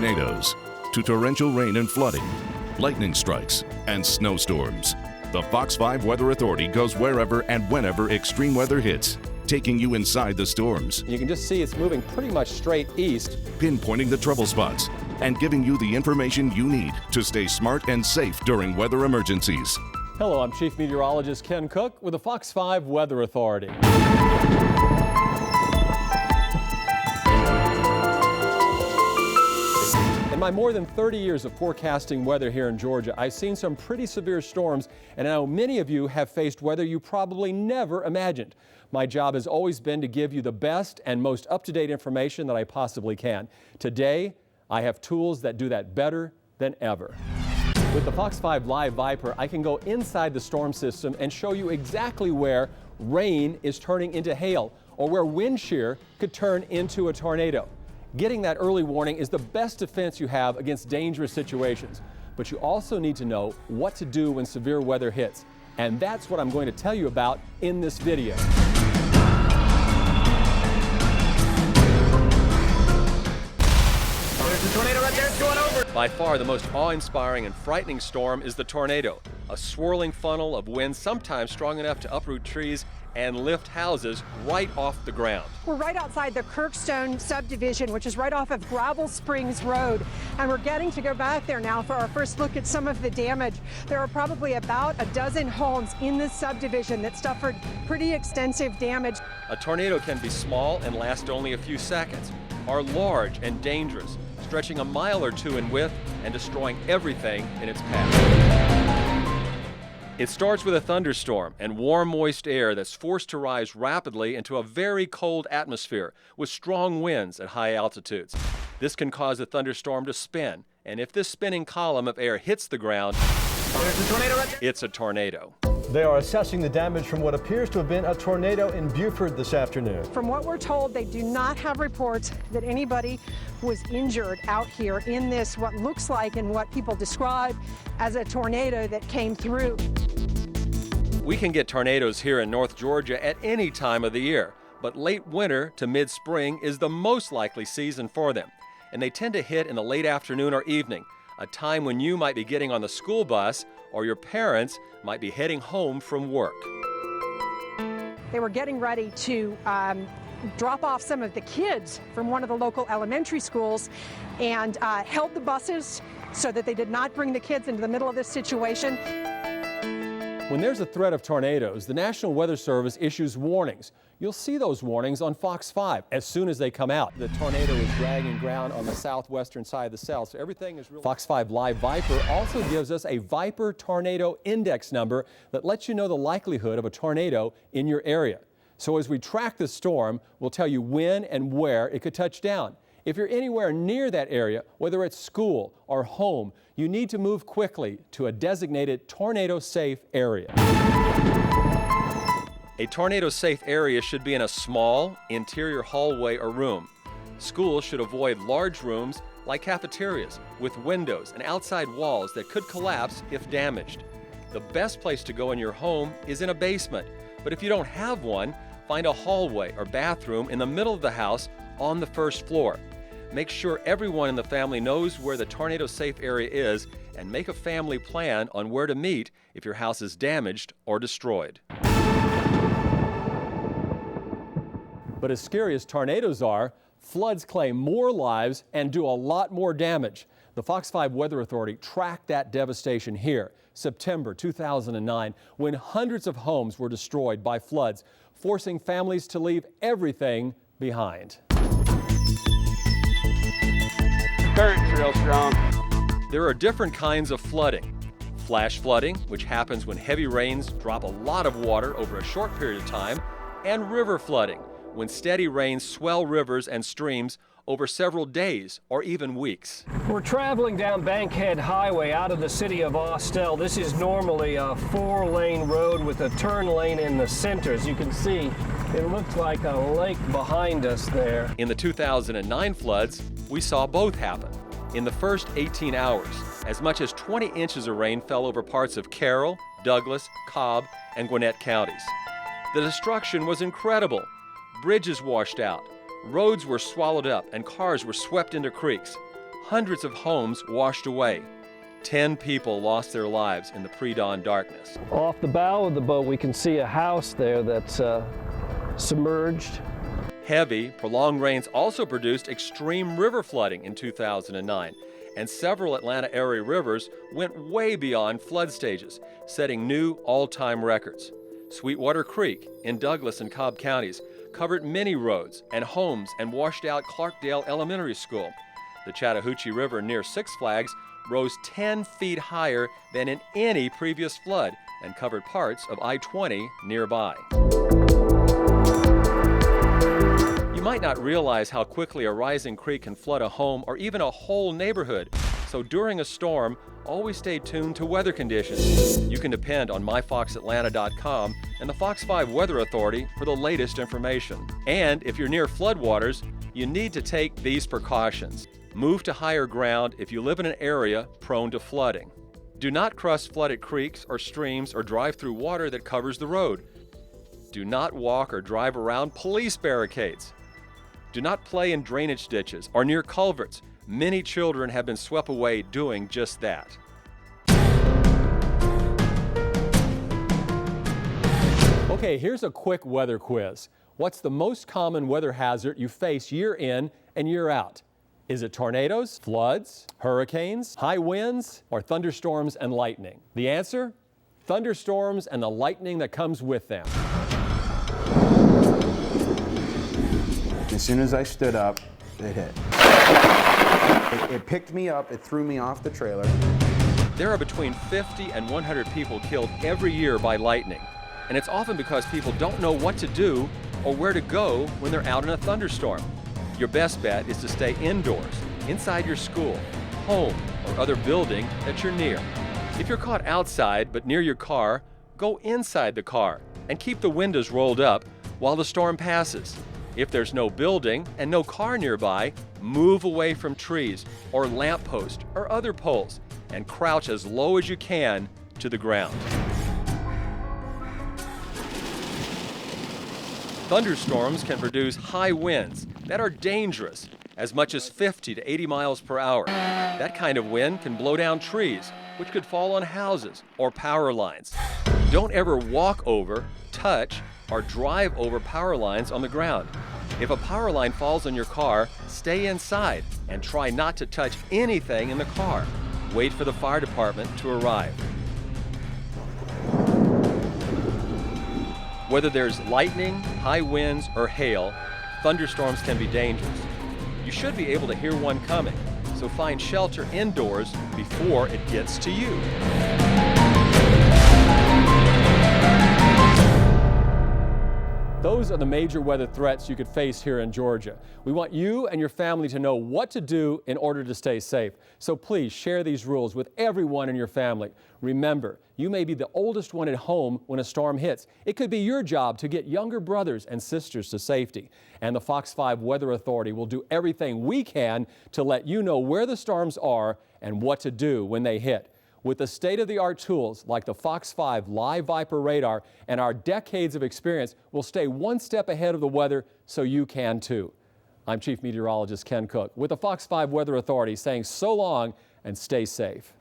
tornadoes to torrential rain and flooding, lightning strikes, and snowstorms, the Fox 5 Weather Authority goes wherever and whenever extreme weather hits, taking you inside the storms. You can just see it's moving pretty much straight east. Pinpointing the trouble spots and giving you the information you need to stay smart and safe during weather emergencies. Hello, I'm Chief Meteorologist Ken Cook with the Fox 5 Weather Authority. In my more than 30 years of forecasting weather here in Georgia, I've seen some pretty severe storms, and I know many of you have faced weather you probably never imagined. My job has always been to give you the best and most up-to-date information that I possibly can. Today, I have tools that do that better than ever. With the Fox 5 Live Viper, I can go inside the storm system and show you exactly where rain is turning into hail or where wind shear could turn into a tornado. Getting that early warning is the best defense you have against dangerous situations. But you also need to know what to do when severe weather hits. And that's what I'm going to tell you about in this video. There's a tornado right there, it's going over. By far the most awe-inspiring and frightening storm is the tornado, a swirling funnel of wind sometimes strong enough to uproot trees and lift houses right off the ground. We're right outside the Kirkstone subdivision, which is right off of Gravel Springs Road, and we're getting to go back there now for our first look at some of the damage. There are probably about a dozen homes in this subdivision that suffered pretty extensive damage. A tornado can be small and last only a few seconds, or large and dangerous, stretching a mile or two in width and destroying everything in its path. It starts with a thunderstorm and warm, moist air that's forced to rise rapidly into a very cold atmosphere with strong winds at high altitudes. This can cause a thunderstorm to spin, and if this spinning column of air hits the ground, There's a tornado right there. it's a tornado. They are assessing the damage from what appears to have been a tornado in Buford this afternoon. From what we're told, they do not have reports that anybody was injured out here in this, what looks like and what people describe as a tornado that came through. We can get tornadoes here in North Georgia at any time of the year, but late winter to mid-spring is the most likely season for them, and they tend to hit in the late afternoon or evening, a time when you might be getting on the school bus or your parents might be heading home from work. They were getting ready to drop off some of the kids from one of the local elementary schools and held the buses so that they did not bring the kids into the middle of this situation. When there's a threat of tornadoes, the National Weather Service issues warnings. You'll see those warnings on Fox 5 as soon as they come out. The tornado is dragging ground on the southwestern side of the cell, so everything is really... Fox 5 Live Viper also gives us a Viper Tornado Index number that lets you know the likelihood of a tornado in your area. So as we track the storm, we'll tell you when and where it could touch down. If you're anywhere near that area, whether it's school or home, you need to move quickly to a designated tornado-safe area. A tornado-safe area should be in a small, interior hallway or room. Schools should avoid large rooms like cafeterias with windows and outside walls that could collapse if damaged. The best place to go in your home is in a basement, but if you don't have one, find a hallway or bathroom in the middle of the house on the first floor. Make sure everyone in the family knows where the tornado-safe area is and make a family plan on where to meet if your house is damaged or destroyed. But as scary as tornadoes are, floods claim more lives and do a lot more damage. The Fox 5 Weather Authority tracked that devastation here, September 2009, when hundreds of homes were destroyed by floods, forcing families to leave everything behind. Current's real strong. There are different kinds of flooding. Flash flooding, which happens when heavy rains drop a lot of water over a short period of time, and river flooding, when steady rains swell rivers and streams over several days or even weeks. We're traveling down Bankhead Highway out of the city of Austell. This is normally a 4-lane road with a turn lane in the center. As you can see, it looks like a lake behind us there. In the 2009 floods, we saw both happen. In the first 18 hours, as much as 20 inches of rain fell over parts of Carroll, Douglas, Cobb, and Gwinnett counties. The destruction was incredible. Bridges washed out, roads were swallowed up, and cars were swept into creeks. hundreds of homes washed away. 10 people lost their lives in the pre-dawn darkness. Off the bow of the boat, we can see a house there that's submerged. Heavy, prolonged rains also produced extreme river flooding in 2009, and several Atlanta area rivers went way beyond flood stages, setting new all-time records. Sweetwater Creek in Douglas and Cobb counties covered many roads and homes and washed out Clarkdale Elementary School. The Chattahoochee River near Six Flags rose 10 feet higher than in any previous flood and covered parts of I-20 nearby. You might not realize how quickly a rising creek can flood a home or even a whole neighborhood. So during a storm, always stay tuned to weather conditions. You can depend on myfoxatlanta.com and the Fox 5 Weather Authority for the latest information. And if you're near floodwaters, you need to take these precautions. Move to higher ground if you live in an area prone to flooding. Do not cross flooded creeks or streams or drive through water that covers the road. Do not walk or drive around police barricades. Do not play in drainage ditches or near culverts. Many children have been swept away doing just that. Okay, here's a quick weather quiz. What's the most common weather hazard you face year in and year out? Is it tornadoes, floods, hurricanes, high winds, or thunderstorms and lightning? The answer? Thunderstorms and the lightning that comes with them. As soon as I stood up, it hit. It picked me up, it threw me off the trailer. There are between 50 and 100 people killed every year by lightning. And it's often because people don't know what to do or where to go when they're out in a thunderstorm. Your best bet is to stay indoors, inside your school, home, or other building that you're near. If you're caught outside but near your car, go inside the car and keep the windows rolled up while the storm passes. If there's no building and no car nearby, move away from trees or lampposts or other poles and crouch as low as you can to the ground. Thunderstorms can produce high winds that are dangerous, as much as 50 to 80 miles per hour. That kind of wind can blow down trees, which could fall on houses or power lines. Don't ever walk over, touch, or drive over power lines on the ground. If a power line falls on your car, stay inside and try not to touch anything in the car. Wait for the fire department to arrive. Whether there's lightning, high winds, or hail, thunderstorms can be dangerous. You should be able to hear one coming, so find shelter indoors before it gets to you. Those are the major weather threats you could face here in Georgia. We want you and your family to know what to do in order to stay safe. So please share these rules with everyone in your family. Remember, you may be the oldest one at home when a storm hits. It could be your job to get younger brothers and sisters to safety. And the Fox 5 Weather Authority will do everything we can to let you know where the storms are and what to do when they hit. With the state-of-the-art tools like the Fox 5 Live Viper radar and our decades of experience, we'll stay one step ahead of the weather so you can too. I'm Chief Meteorologist Ken Cook with the Fox 5 Weather Authority saying so long and stay safe.